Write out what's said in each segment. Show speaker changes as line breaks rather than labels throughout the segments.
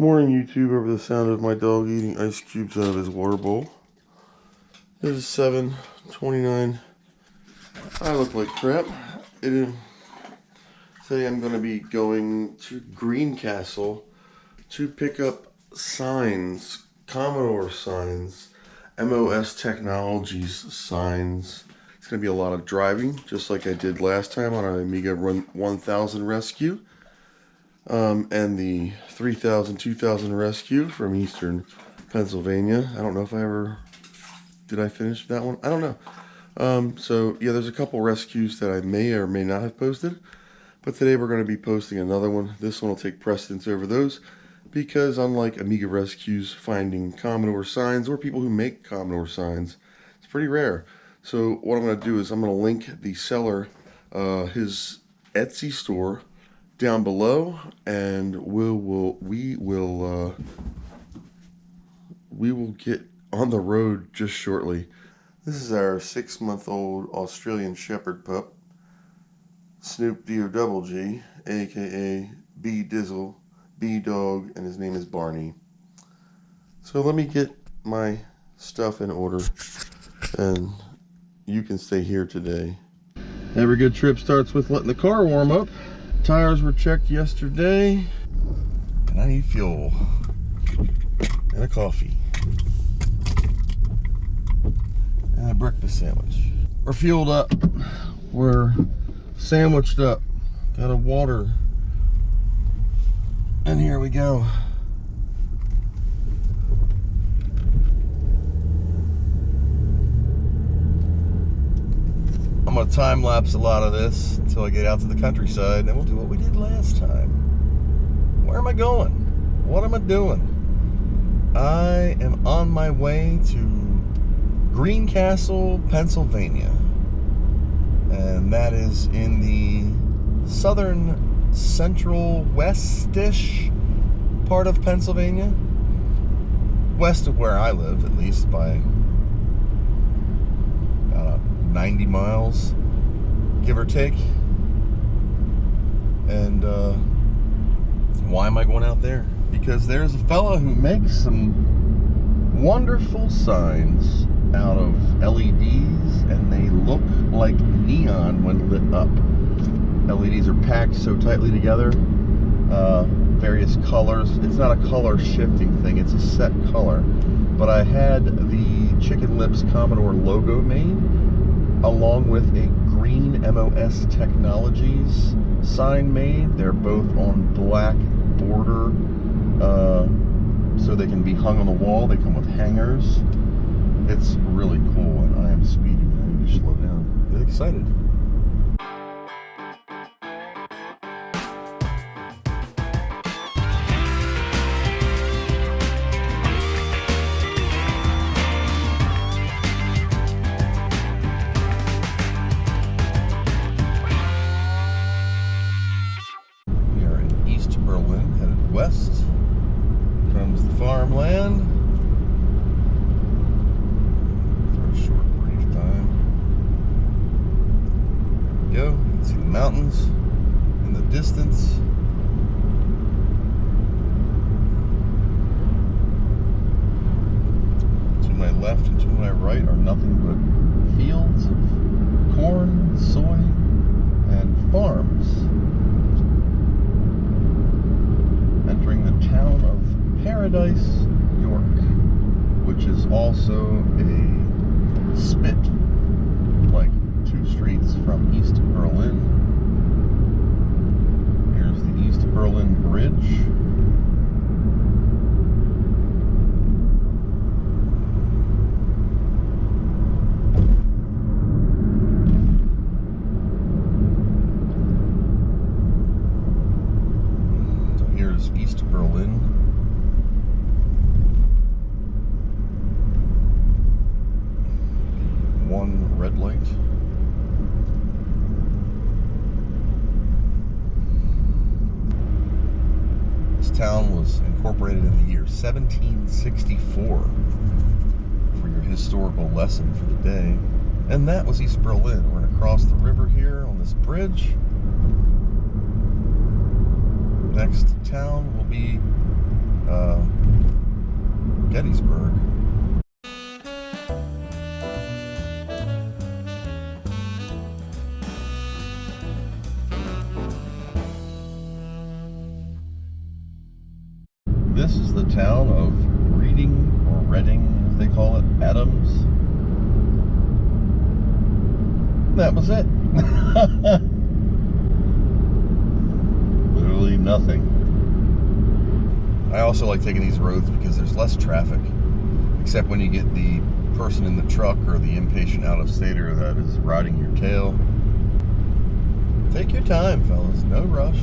morning, YouTube, over the sound of my dog eating ice cubes out of his water bowl. It is 7:29. I look like crap. Today I'm going to be going to Greencastle to pick up signs, Commodore signs, MOS Technologies signs. It's going to be a lot of driving, just like I did last time on an Amiga 1000 rescue. And the 3000, 2000 rescue from Eastern Pennsylvania. I don't know if did I finish that one? I don't know. So yeah, there's a couple rescues that I may or may not have posted, but today we're going to be posting another one. This one will take precedence over those because unlike Amiga rescues, finding Commodore signs or people who make Commodore signs, it's pretty rare. So what I'm going to do is I'm going to link the seller, his Etsy store, down below, and we will get on the road just shortly. This is our 6-month-old Australian Shepherd pup, Snoop D-O-double-G, aka B Dizzle, B Dog, and his name is Barney. So let me get my stuff in order, and you can stay here today. Every good trip starts with letting the car warm up. Tires were checked yesterday, and I need fuel and a coffee and a breakfast sandwich. We're fueled up, we're sandwiched up, got a water, and here we go. I'm going to time lapse a lot of this until I get out to the countryside, and then we'll do what we did last time. Where am I going? What am I doing? I am on my way to Greencastle, Pennsylvania. And that is in the southern central west-ish part of Pennsylvania. West of where I live, at least, by 90 miles, give or take. And why am I going out there? Because there's a fella who makes some wonderful signs out of LEDs, and they look like neon when lit up. LEDs are packed so tightly together, various colors. It's not a color shifting thing, it's a set color. But I had the Chicken Lips Commodore logo made, along with a green MOS Technologies sign made. They're both on black border, so they can be hung on the wall. They come with hangers. It's really cool, and I am speeding. I need to slow down. Get excited. West comes the farmland for a short brief time. There we go. You can see the mountains in the distance. To my left and to my right are nothing but fields of corn, soy, and farms. Entering the town of Paradise, York, which is also a spit, like 2 streets from East Berlin. Here's the East Berlin Bridge. East Berlin. The one red light. This town was incorporated in the year 1764 for your historical lesson for the day. And that was East Berlin. We're going to cross the river here on this bridge. Next town will be Gettysburg. This is the town of Reading, or Reading as they call it, Adams. That was it. Literally nothing. I also like taking these roads because there's less traffic, except when you get the person in the truck or the impatient out-of-stater that is riding your tail. Take your time, fellas, no rush.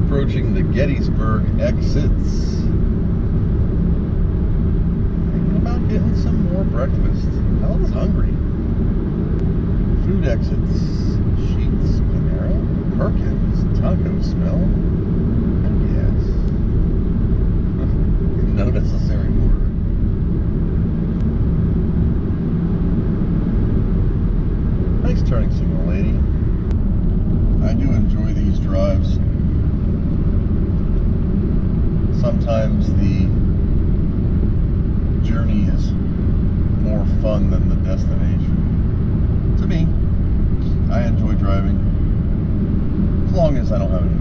Approaching the Gettysburg exits. Thinking about getting some more breakfast. I was hungry. Food exits. Sheets, Panera, Perkins, Taco Smell, and gas. No necessary order. Nice turning signal, lady. I do enjoy these drives. Sometimes the journey is more fun than the destination. To me, I enjoy driving as long as I don't have any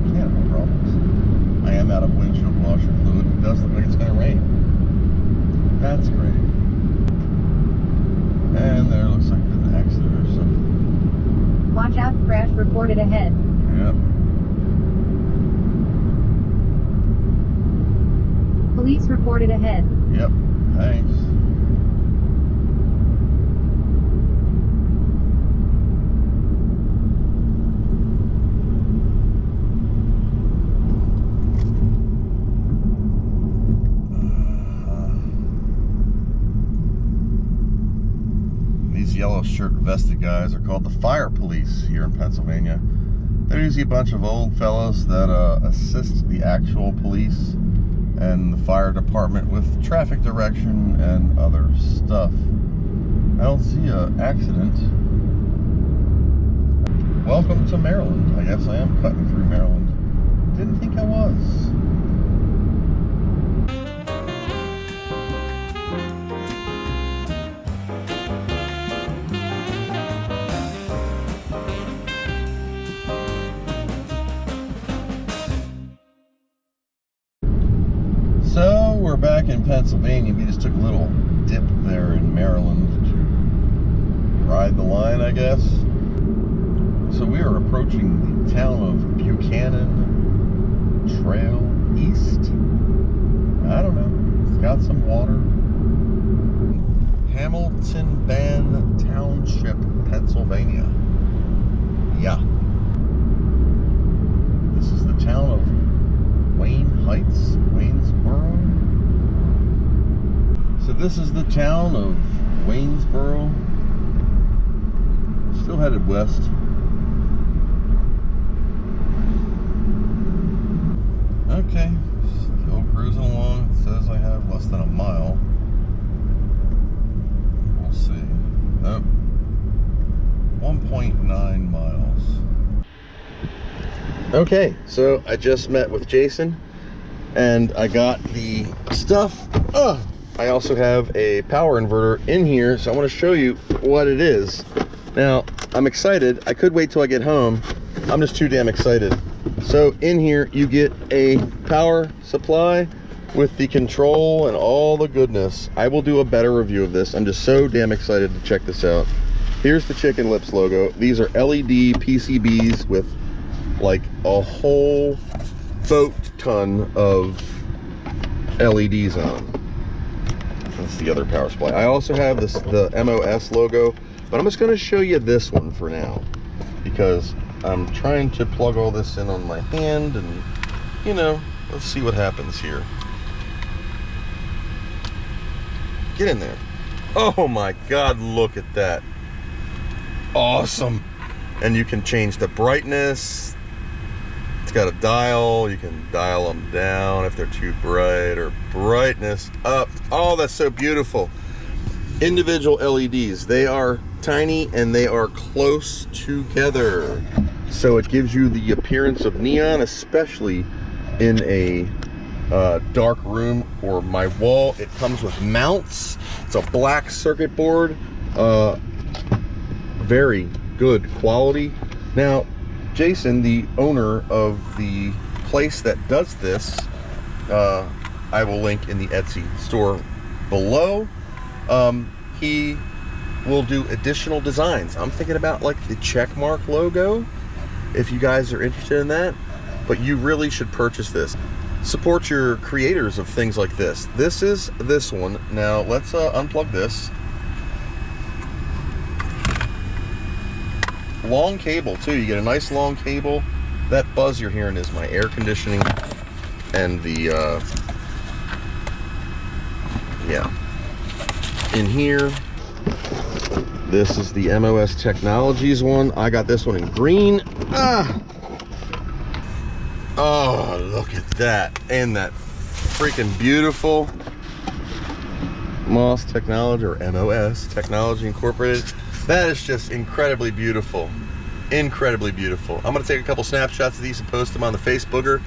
mechanical problems. I am out of windshield washer fluid. It does look like it's going to rain. That's great. And there looks like an accident or something.
Watch out, crash reported ahead.
Yep.
Police reported ahead.
Yep, thanks. These yellow shirt vested guys are called the fire police here in Pennsylvania. They're usually a bunch of old fellas that assist the actual police and the fire department with traffic direction and other stuff. I don't see an accident. Welcome to Maryland. I guess I am cutting through Maryland. Didn't think I was. So we're back in Pennsylvania. We just took a little dip there in Maryland to ride the line, I guess. So we are approaching the town of Buchanan Trail East. I don't know. It's got some water. Hamilton Bend Township, Pennsylvania. Yeah. This is the town of Wayne Heights, Waynesboro. So this is the town of Waynesboro. Still headed west. Okay, still cruising along. It says I have less than a mile. We'll see. Nope. 1.9 miles. Okay, so I just met with Jason and I got the stuff. I also have a power inverter in here, so I want to show you what it is. Now, I'm excited. I could wait till I get home. I'm just too damn excited. So in here you get a power supply with the control and all the goodness. I will do a better review of this. I'm just so damn excited to check this out. Here's the Chicken Lips logo. These are LED PCBs with like a whole boat ton of LEDs on them. That's the other power supply. I also have this, the MOS logo, but I'm just going to show you this one for now because I'm trying to plug all this in on my hand and, you know, let's see what happens here. Get in there. Oh my God, look at that. Awesome. And you can change the brightness. It's got a dial. You can dial them down if they're too bright, or brightness up. Oh, that's so beautiful. Individual LEDs. They are tiny and they are close together. So it gives you the appearance of neon, especially in a dark room or my wall. It comes with mounts. It's a black circuit board. Very good quality. Now, Jason, the owner of the place that does this, I will link in the Etsy store below. He will do additional designs. I'm thinking about like the checkmark logo, if you guys are interested in that. But you really should purchase this. Support your creators of things like this. This is this one. Now let's unplug this. Long cable too. You get a nice long cable. That buzz you're hearing is my air conditioning and the yeah. In here, this is the MOS Technologies one. I got this one in green. Oh, look at that. And that freaking beautiful MOS Technology, or MOS Technology Incorporated. That is just incredibly beautiful. Incredibly beautiful. I'm going to take a couple snapshots of these and post them on the Facebooker.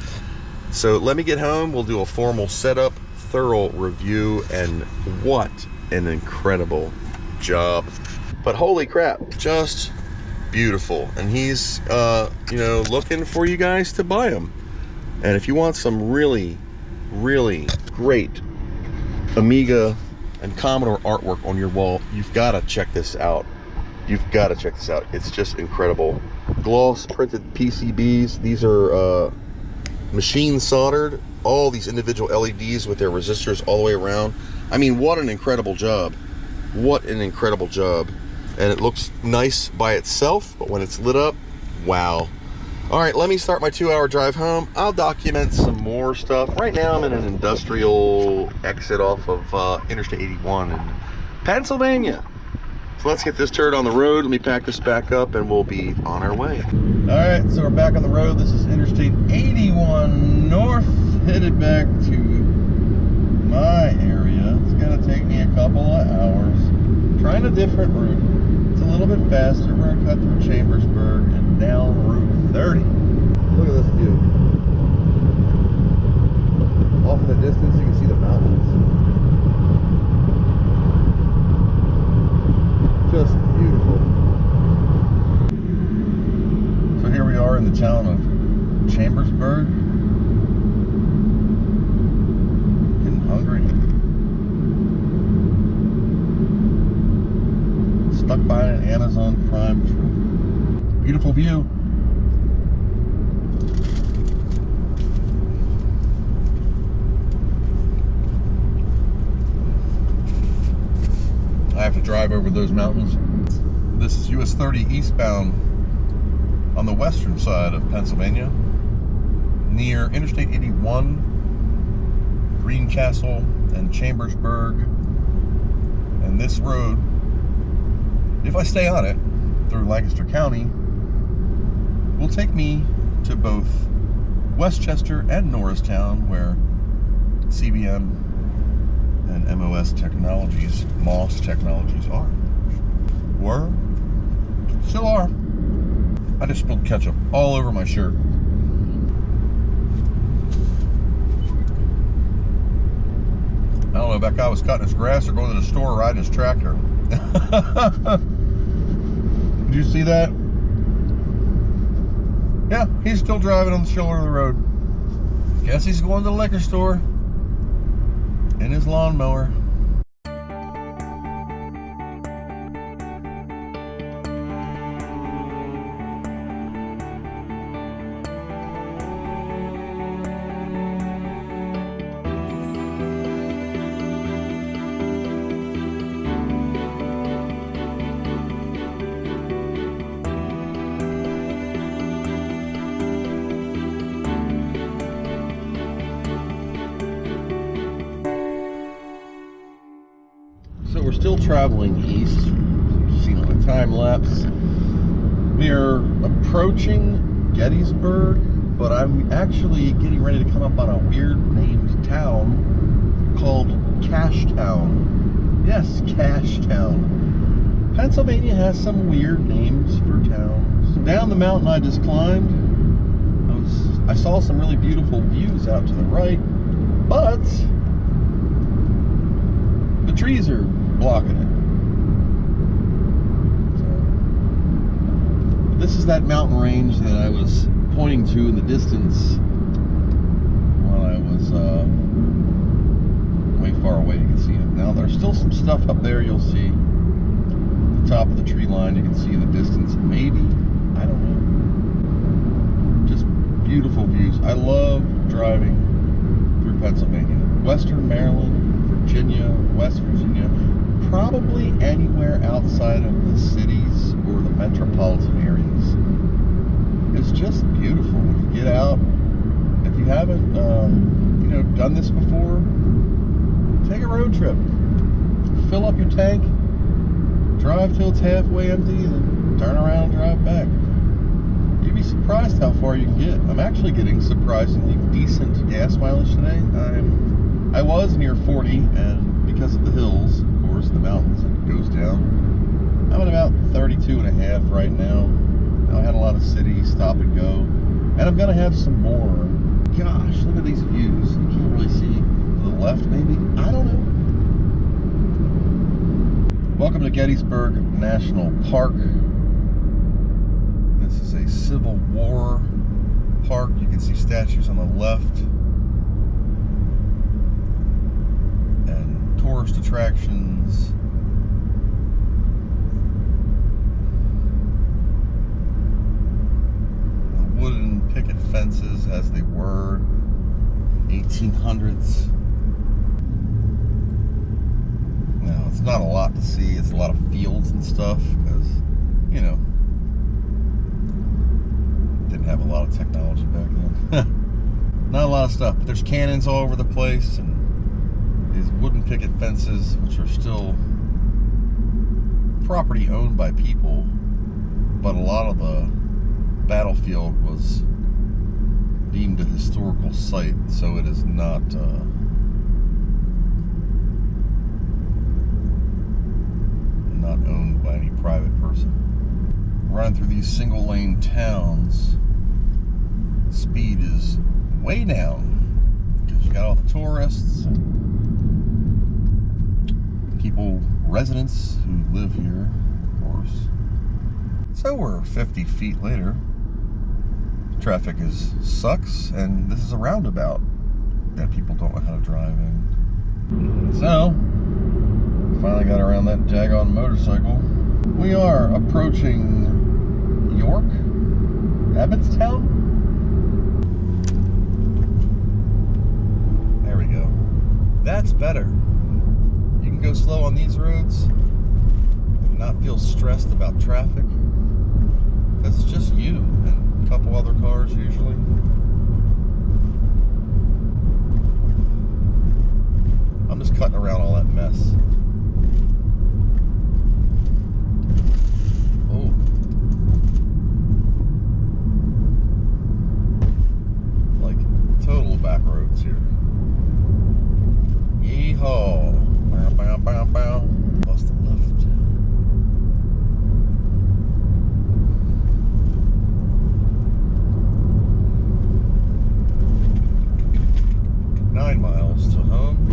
So let me get home. We'll do a formal setup, thorough review, and what an incredible job. But holy crap, just beautiful. And he's you know, looking for you guys to buy them. And if you want some really great Amiga and Commodore artwork on your wall, you've got to check this out. You've got to check this out. It's just incredible. Gloss printed PCBs. These are machine soldered. All these individual LEDs with their resistors all the way around. I mean, what an incredible job. What an incredible job. And it looks nice by itself, but when it's lit up, wow. All right, let me start my 2-hour drive home. I'll document some more stuff. Right now I'm in an industrial exit off of Interstate 81 in Pennsylvania. So let's get this turd on the road. Let me pack this back up and we'll be on our way. All right, so we're back on the road. This is Interstate 81 North, headed back to my area. It's gonna take me a couple of hours. Trying a different route. It's a little bit faster. We're gonna cut through Chambersburg and down Route 30. Look at this view. Off in the distance, you can see the mountains. Just beautiful. So here we are in the town of Chambersburg. Getting hungry. Stuck by an Amazon Prime truck. Beautiful view. I have to drive over those mountains. This is US 30 eastbound on the western side of Pennsylvania, near Interstate 81, Greencastle, and Chambersburg. And this road, if I stay on it through Lancaster County, will take me to both Westchester and Norristown, where CBM and MOS Technologies, MOS Technologies are. Were, still are. I just spilled ketchup all over my shirt. I don't know if that guy was cutting his grass or going to the store or riding his tractor. Did you see that? Yeah, he's still driving on the shoulder of the road. Guess he's going to the liquor store in his lawnmower. So we're still traveling east. You've seen on the time lapse. We are approaching Gettysburg.
but I'm actually getting ready to come up on a weird named town called Cashtown. Yes, Cashtown. Pennsylvania has some weird names for towns. Down the mountain I just climbed, I saw some really beautiful views out to the right, but the trees are blocking it. So, this is that mountain range that I was pointing to in the distance when I was way far away. You can see it. Now there's still some stuff up there you'll see. The top of the tree line you can see in the distance. Maybe, I don't know. Just beautiful views. I love driving through Pennsylvania. Western Maryland, Virginia, West Virginia, probably anywhere outside of the cities or the metropolitan areas. It's just beautiful when you get out. If you haven't, done this before, take a road trip. Fill up your tank, drive till it's halfway empty, and turn around and drive back. You'd be surprised how far you can get. I'm actually getting surprisingly decent gas mileage today. I was near 40, and because of the hills, of course, the mountains, it goes down. I'm at about 32 and a half right now. I had a lot of city stop and go, and I'm gonna have some more. Gosh, look at these views. You can't really see to the left, maybe. I don't know. Welcome to Gettysburg National Park. This is a Civil War park. You can see statues on the left and tourist attractions. Wooden picket fences as they were 1800s. Now, it's not a lot to see. It's a lot of fields and stuff because, didn't have a lot of technology back then. Not a lot of stuff, but there's cannons all over the place and these wooden picket fences, which are still property owned by people, but a lot of the battlefield was deemed a historical site, so it is not owned by any private person. Running through these single lane towns, speed is way down because you got all the tourists and people, residents who live here, of course. So we're 50 feet later. Traffic sucks, and this is a roundabout that people don't know how to drive in. So, finally got around that daggone motorcycle. We are approaching York, Abbottstown. There we go. That's better. You can go slow on these roads and not feel stressed about traffic. Because it's just you and a couple other cars usually. I'm just cutting around all that mess. Oh. Like total back roads here. Yeehaw. Bow, bow, bow, bow. Lost the lift. Miles to home.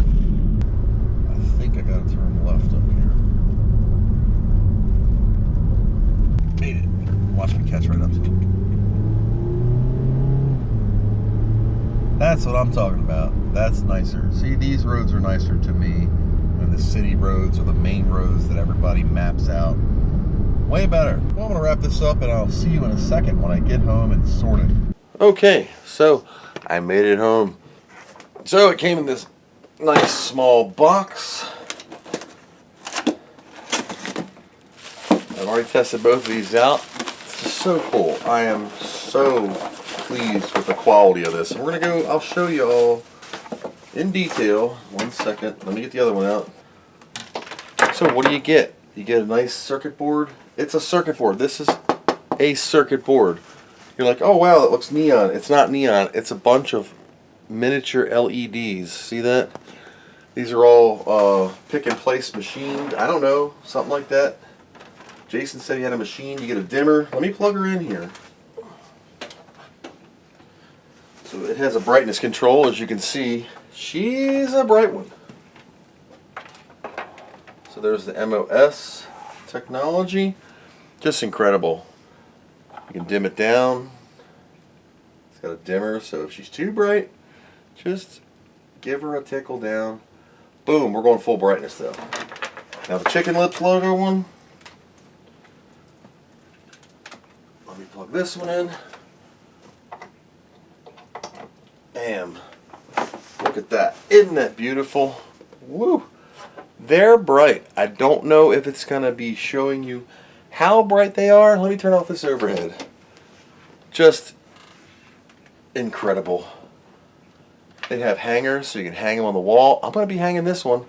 I think I gotta turn left up here. Made it. Watch me catch right up to it. That's what I'm talking about. That's nicer. See, these roads are nicer to me than the city roads or the main roads that everybody maps out. Way better. Well, I'm gonna wrap this up and I'll see you in a second when I get home and sort it. Okay, so I made it home. So it came in this nice small box. I've already tested both of these out. It's just so cool. I am so pleased with the quality of this. And we're gonna go, I'll show you all in detail. One second, let me get the other one out. So what do you get? You get a nice circuit board. It's a circuit board. This is a circuit board.
You're like, oh wow, that looks neon. It's not neon. It's a bunch of miniature LEDs. See that? These are all pick and place machined. I don't know, something like that. Jason said he had a machine. You get a dimmer. Let me plug her in here. So it has a brightness control, as you can see. She's a bright one. So there's the MOS technology. Just incredible. You can dim it down. It's got a dimmer, so if she's too bright, just give her a tickle down. Boom, we're going full brightness though. Now the Chicken Lips logo one. Let me plug this one in. Bam. Look at that. Isn't that beautiful? Woo. They're bright. I don't know if it's going to be showing you how bright they are. Let me turn off this overhead. Just incredible. They have hangers so you can hang them on the wall. I'm going to be hanging this one.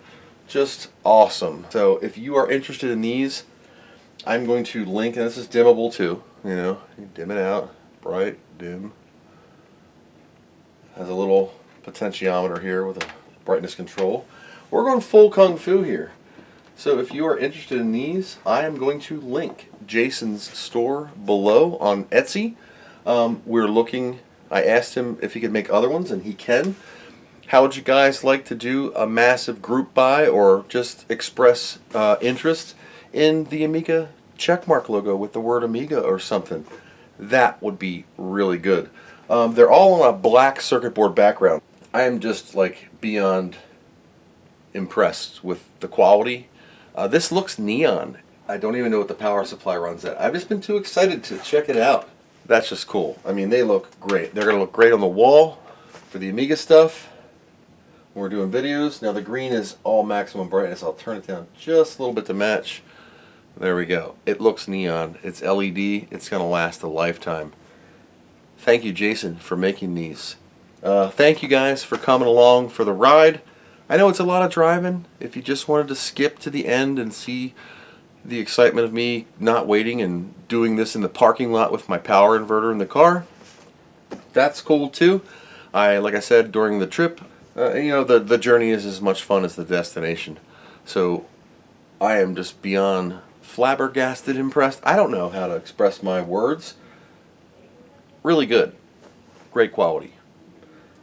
Just awesome. So if you are interested in these, I'm going to link, and this is dimmable too. You know, you dim it out. Bright, dim. Has a little potentiometer here with a brightness control. We're going full kung fu here. So if you are interested in these, I am going to link Jason's store below on Etsy. We're looking, I asked him if he could make other ones, and he can. How would you guys like to do a massive group buy or just express interest in the Amiga checkmark logo with the word Amiga or something? That would be really good. They're all on a black circuit board background. I am just like beyond impressed with the quality. This looks neon. I don't even know what the power supply runs at. I've just been too excited to check it out. That's just cool. I mean, they look great. They're going to look great on the wall for the Amiga stuff when we're doing videos. Now the green is all maximum brightness. I'll turn it down just a little bit to match. There we go. It looks neon. It's LED. It's going to last a lifetime. Thank you, Jason, for making these. Thank you guys for coming along for the ride. I know it's a lot of driving. If you just wanted to skip to the end and see the excitement of me not waiting and doing this in the parking lot with my power inverter in the car, that's cool too. Like I said during the trip, you know, the journey is as much fun as the destination. So I am just beyond flabbergasted impressed. I don't know how to express my words. Really good. Great quality.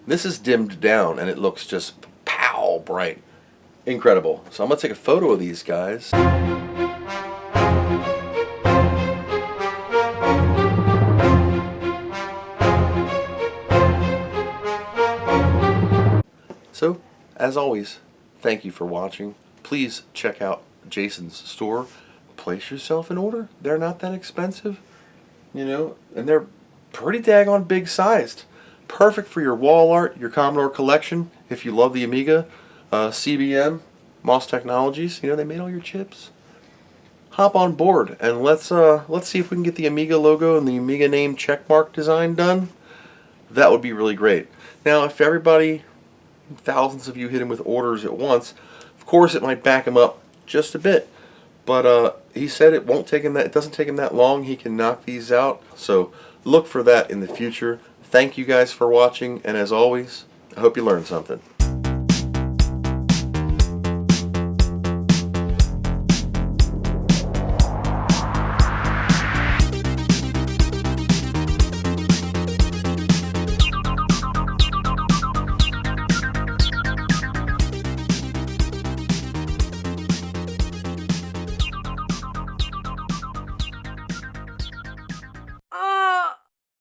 This is dimmed down and it looks just pow bright. Incredible. So I'm going to take a photo of these guys. So, as always, thank you for watching. Please check out Jason's store. Place yourself in order. They're not that expensive, you know, and they're pretty daggone big sized. Perfect for your wall art, your Commodore collection. If you love the Amiga, CBM, Moss Technologies, you know, they made all your chips. Hop on board and let's see if we can get the Amiga logo and the Amiga name checkmark design done. That would be really great. Now, if everybody, thousands of you, hit him with orders at once, of course it might back him up just a bit. But he said it won't take him that. It doesn't take him that long. He can knock these out. So look for that in the future. Thank you guys for watching, and as always, I hope you learned something.